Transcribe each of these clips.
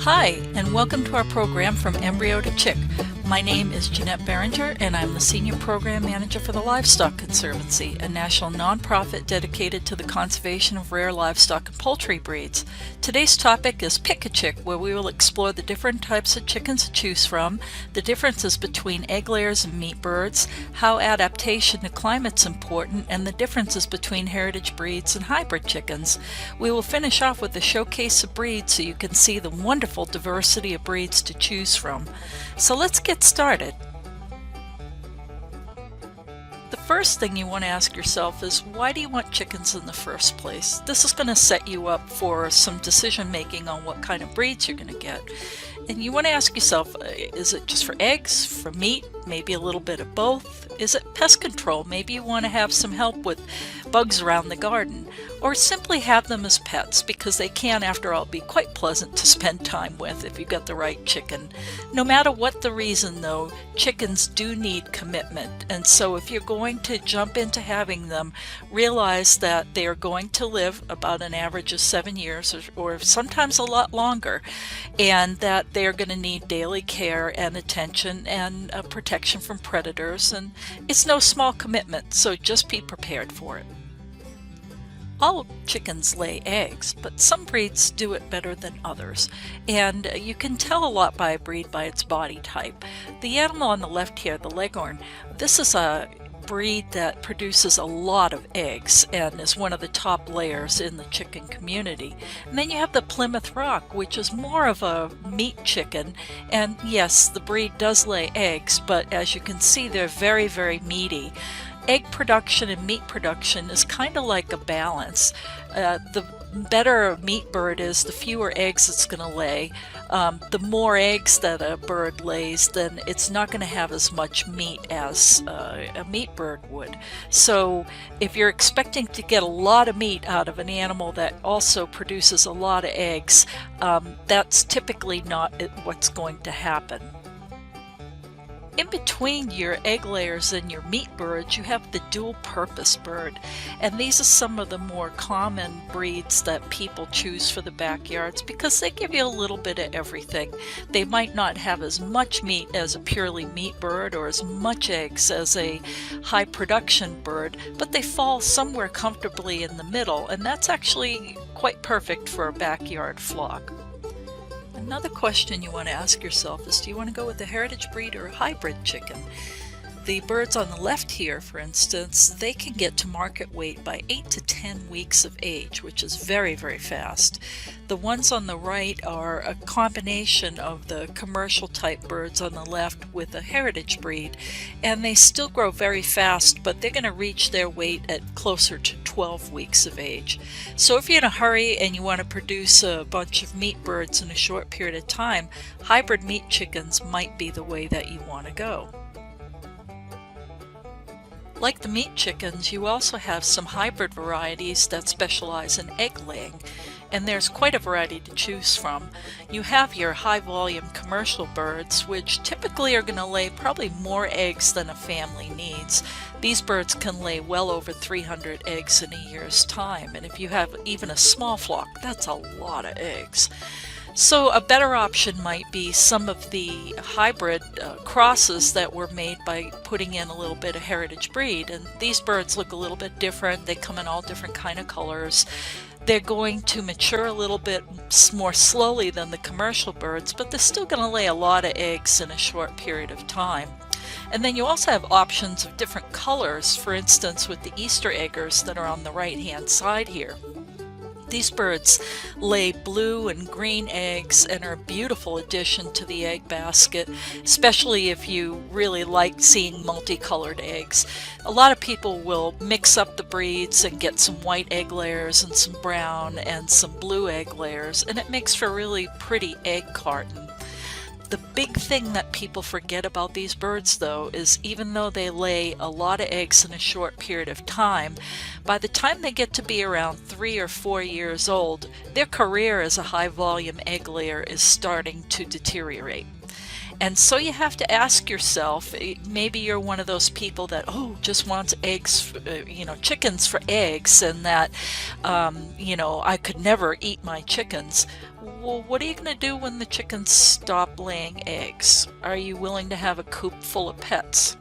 Hi, and welcome to our program From Embryo to Chick. My name is Jeanette Berenger, and I'm the Senior Program Manager for the Livestock Conservancy, a national nonprofit dedicated to the conservation of rare livestock and poultry breeds. Today's topic is Pick a Chick, where we will explore the different types of chickens to choose from, the differences between egg layers and meat birds, how adaptation to climate is important, and the differences between heritage breeds and hybrid chickens. We will finish off with a showcase of breeds so you can see the wonderful diversity of breeds to choose from. So let's get started. The first thing you want to ask yourself is, why do you want chickens in the first place? This is going to set you up for some decision making on what kind of breeds you're going to get. And you want to ask yourself, is it just for eggs, for meat, maybe a little bit of both? Is it pest control? Maybe you want to have some help with bugs around the garden. Or simply have them as pets, because they can, after all, be quite pleasant to spend time with if you've got the right chicken. No matter what the reason, though, chickens do need commitment. And so if you're going to jump into having them, realize that they are going to live about an average of 7 years or sometimes a lot longer, and that they are going to need daily care and attention and protection from predators. And it's no small commitment, so just be prepared for it. All chickens lay eggs, but some breeds do it better than others, and you can tell a lot by a breed by its body type. The animal on the left here, the Leghorn, this is a breed that produces a lot of eggs and is one of the top layers in the chicken community. And then you have the Plymouth Rock, which is more of a meat chicken, and yes, the breed does lay eggs, but as you can see, they're very, very meaty. Egg production and meat production is kind of like a balance. The better a meat bird is, the fewer eggs it's going to lay. The more eggs that a bird lays, then it's not going to have as much meat as a meat bird would. So if you're expecting to get a lot of meat out of an animal that also produces a lot of eggs, that's typically not what's going to happen. In between your egg layers and your meat birds, you have the dual-purpose bird, and these are some of the more common breeds that people choose for the backyards because they give you a little bit of everything. They might not have as much meat as a purely meat bird or as much eggs as a high-production bird, but they fall somewhere comfortably in the middle, and that's actually quite perfect for a backyard flock. Another question you want to ask yourself is, do you want to go with a heritage breed or a hybrid chicken? The birds on the left here, for instance, they can get to market weight by 8 to 10 weeks of age, which is very, very fast. The ones on the right are a combination of the commercial type birds on the left with a heritage breed, and they still grow very fast, but they're going to reach their weight at closer to 12 weeks of age. So if you're in a hurry and you want to produce a bunch of meat birds in a short period of time, hybrid meat chickens might be the way that you want to go. Like the meat chickens, you also have some hybrid varieties that specialize in egg laying, and there's quite a variety to choose from. You have your high-volume commercial birds, which typically are going to lay probably more eggs than a family needs. These birds can lay well over 300 eggs in a year's time, and if you have even a small flock, that's a lot of eggs. So a better option might be some of the hybrid crosses that were made by putting in a little bit of heritage breed. And these birds look a little bit different. They come in all different kind of colors. They're going to mature a little bit more slowly than the commercial birds, but they're still going to lay a lot of eggs in a short period of time. And then you also have options of different colors, for instance with the Easter eggers that are on the right hand side here. These birds lay blue and green eggs and are a beautiful addition to the egg basket, especially if you really like seeing multicolored eggs. A lot of people will mix up the breeds and get some white egg layers and some brown and some blue egg layers, and it makes for a really pretty egg carton. The big thing that people forget about these birds, though, is even though they lay a lot of eggs in a short period of time, by the time they get to be around 3 or 4 years old, their career as a high-volume egg layer is starting to deteriorate. And so you have to ask yourself, maybe you're one of those people that, oh, just wants eggs, chickens for eggs, and that, I could never eat my chickens. Well, what are you going to do when the chickens stop laying eggs? Are you willing to have a coop full of pets?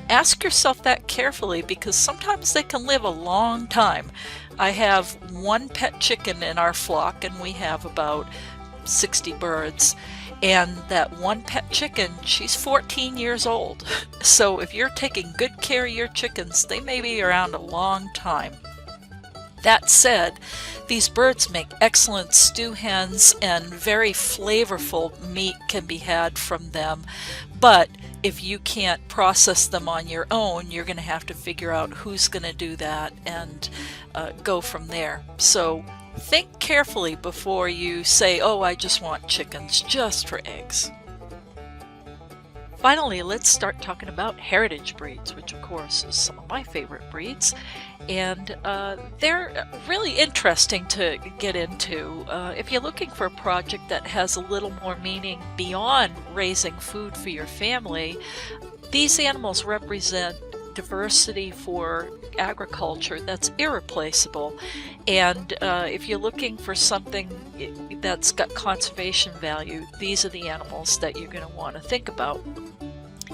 Ask yourself that carefully, because sometimes they can live a long time. I have one pet chicken in our flock, and we have about 60 birds. And that one pet chicken, she's 14 years old. So if you're taking good care of your chickens, they may be around a long time. That said, these birds make excellent stew hens, and very flavorful meat can be had from them. But if you can't process them on your own, you're going to have to figure out who's going to do that and go from there. So think carefully before you say, oh, I just want chickens just for eggs. Finally, let's start talking about heritage breeds, which of course is some of my favorite breeds. And they're really interesting to get into. If you're looking for a project that has a little more meaning beyond raising food for your family, these animals represent diversity for agriculture that's irreplaceable. And if you're looking for something that's got conservation value, these are the animals that you're going to want to think about.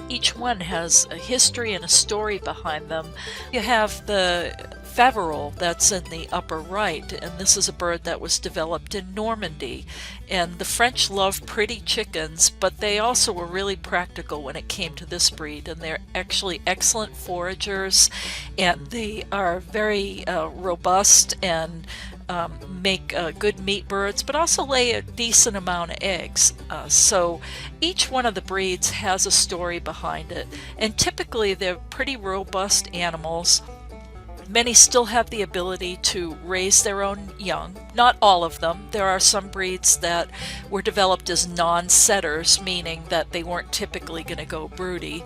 Each one has a history and a story behind them. You have the Faverolles that's in the upper right, and this is a bird that was developed in Normandy. And the French love pretty chickens, but they also were really practical when it came to this breed, and they're actually excellent foragers, and they are very robust and make good meat birds, but also lay a decent amount of eggs. So each one of the breeds has a story behind it, and typically they're pretty robust animals. Many still have the ability to raise their own young. Not all of them. There are some breeds that were developed as non-setters, meaning that they weren't typically going to go broody.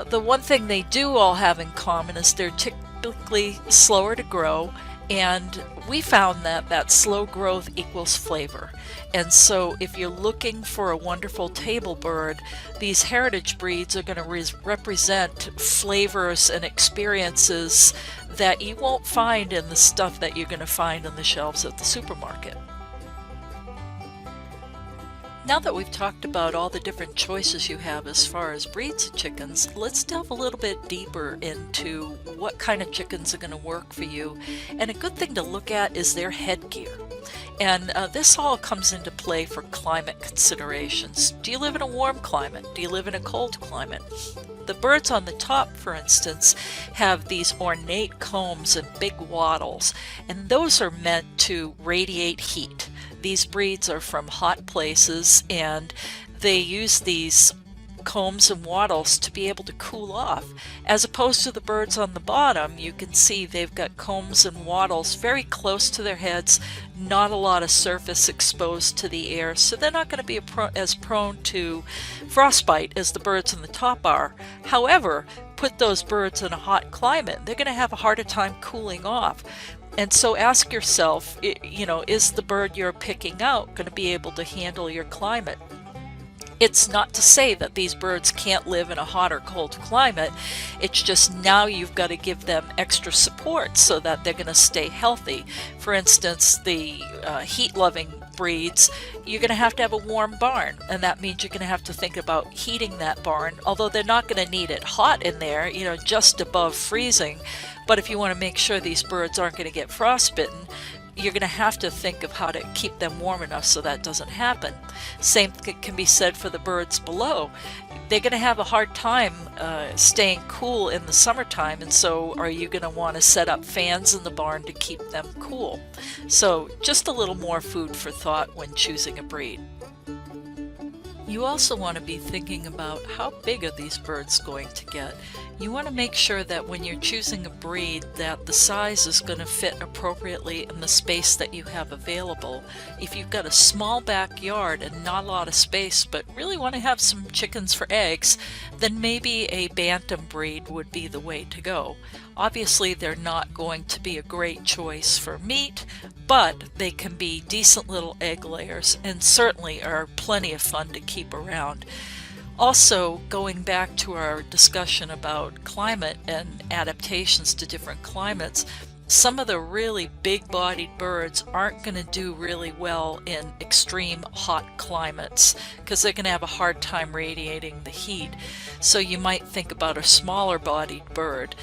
The one thing they do all have in common is they're typically slower to grow, and we found that that slow growth equals flavor. And so if you're looking for a wonderful table bird, these heritage breeds are going to represent flavors and experiences that you won't find in the stuff that you're going to find on the shelves at the supermarket. Now that we've talked about all the different choices you have as far as breeds of chickens, let's delve a little bit deeper into what kind of chickens are going to work for you. And a good thing to look at is their headgear. And this all comes into play for climate considerations. Do you live in a warm climate? Do you live in a cold climate? The birds on the top, for instance, have these ornate combs and big wattles, and those are meant to radiate heat. These breeds are from hot places, and they use these combs and wattles to be able to cool off. As opposed to the birds on the bottom, you can see they've got combs and wattles very close to their heads, not a lot of surface exposed to the air, so they're not going to be as prone to frostbite as the birds on the top are. However, put those birds in a hot climate, they're going to have a harder time cooling off. And so ask yourself, is the bird you're picking out going to be able to handle your climate? It's not to say that these birds can't live in a hot or cold climate. It's just now you've got to give them extra support so that they're going to stay healthy. For instance, the heat-loving breeds, you're going to have a warm barn, and that means you're going to have to think about heating that barn, although they're not going to need it hot in there, just above freezing. But if you want to make sure these birds aren't going to get frostbitten, you're going to have to think of how to keep them warm enough so that doesn't happen. Same can be said for the birds below. They're going to have a hard time staying cool in the summertime, and so are you going to want to set up fans in the barn to keep them cool? So just a little more food for thought when choosing a breed. You also want to be thinking about how big are these birds going to get. You want to make sure that when you're choosing a breed that the size is going to fit appropriately in the space that you have available. If you've got a small backyard and not a lot of space but really want to have some chickens for eggs, then maybe a bantam breed would be the way to go. Obviously they're not going to be a great choice for meat, but they can be decent little egg layers and certainly are plenty of fun to keep around. Also, going back to our discussion about climate and adaptations to different climates, some of the really big-bodied birds aren't going to do really well in extreme hot climates because they're going to have a hard time radiating the heat. So you might think about a smaller-bodied bird.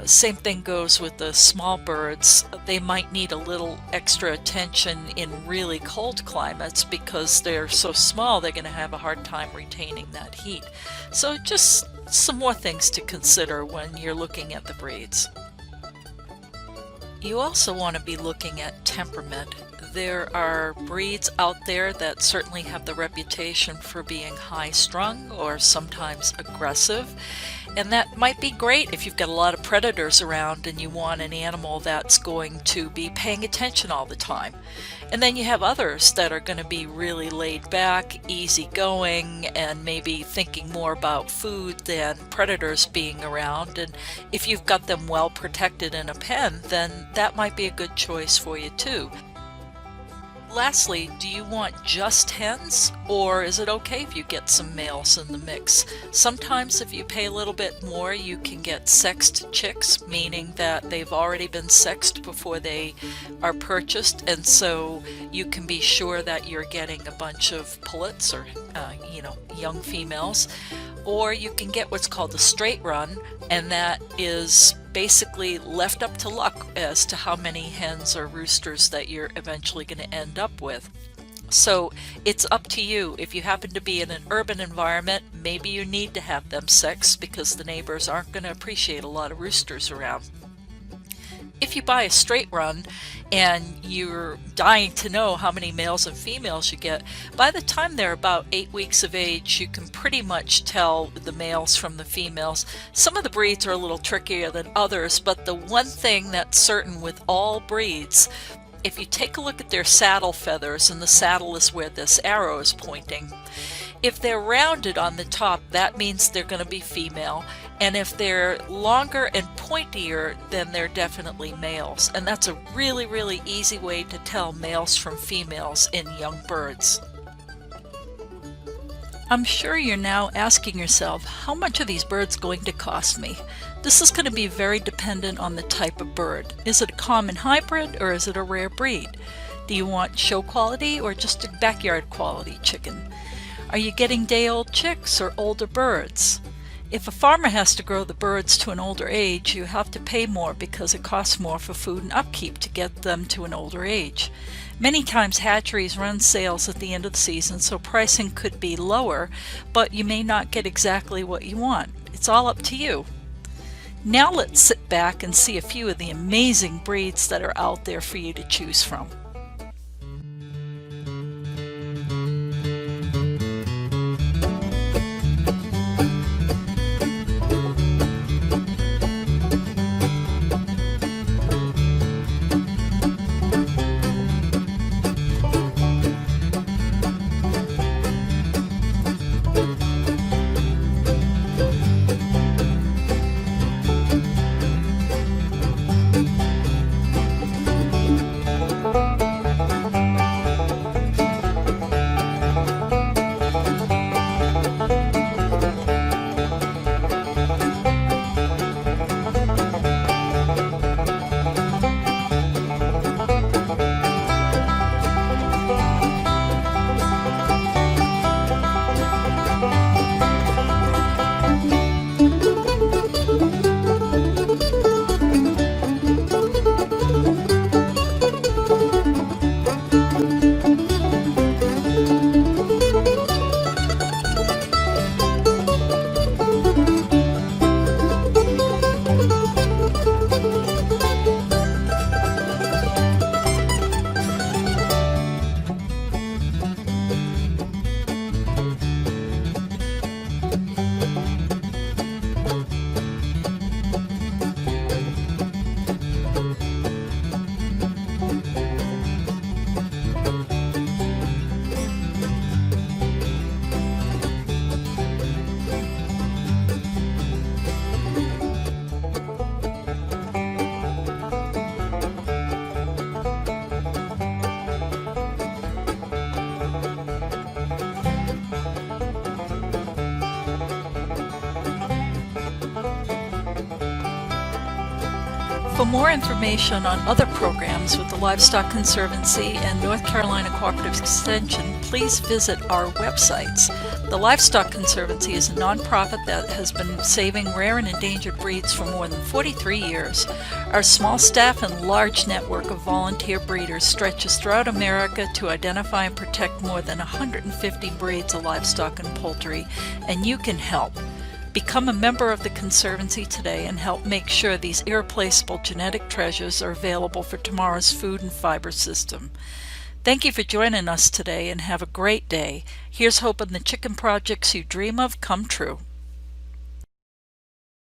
Same thing goes with the small birds. They might need a little extra attention in really cold climates because they're so small they're going to have a hard time retaining that heat. So just some more things to consider when you're looking at the breeds. You also want to be looking at temperament. There are breeds out there that certainly have the reputation for being high-strung or sometimes aggressive, and that might be great if you've got a lot of predators around and you want an animal that's going to be paying attention all the time. And then you have others that are going to be really laid back, easygoing, and maybe thinking more about food than predators being around. And if you've got them well protected in a pen, then that might be a good choice for you too. Lastly, do you want just hens, or is it okay if you get some males in the mix? Sometimes if you pay a little bit more, you can get sexed chicks, meaning that they've already been sexed before they are purchased, and so you can be sure that you're getting a bunch of pullets or young females. Or you can get what's called a straight run, and that is basically left up to luck as to how many hens or roosters that you're eventually going to end up with. So it's up to you. If you happen to be in an urban environment, maybe you need to have them sexed because the neighbors aren't going to appreciate a lot of roosters around. If you buy a straight run and you're dying to know how many males and females you get, by the time they're about 8 weeks of age, you can pretty much tell the males from the females. Some of the breeds are a little trickier than others, but the one thing that's certain with all breeds, if you take a look at their saddle feathers, and the saddle is where this arrow is pointing, if they're rounded on the top, that means they're going to be female. And if they're longer and pointier, then they're definitely males. And that's a really, really easy way to tell males from females in young birds. I'm sure you're now asking yourself, how much are these birds going to cost me? This is going to be very dependent on the type of bird. Is it a common hybrid or is it a rare breed? Do you want show quality or just a backyard quality chicken? Are you getting day-old chicks or older birds? If a farmer has to grow the birds to an older age, you have to pay more because it costs more for food and upkeep to get them to an older age. Many times hatcheries run sales at the end of the season, so pricing could be lower, but you may not get exactly what you want. It's all up to you. Now let's sit back and see a few of the amazing breeds that are out there for you to choose from. For more information on other programs with the Livestock Conservancy and North Carolina Cooperative Extension, please visit our websites. The Livestock Conservancy is a nonprofit that has been saving rare and endangered breeds for more than 43 years. Our small staff and large network of volunteer breeders stretches throughout America to identify and protect more than 150 breeds of livestock and poultry, and you can help. Become a member of the Conservancy today and help make sure these irreplaceable genetic treasures are available for tomorrow's food and fiber system. Thank you for joining us today and have a great day. Here's hoping the chicken projects you dream of come true.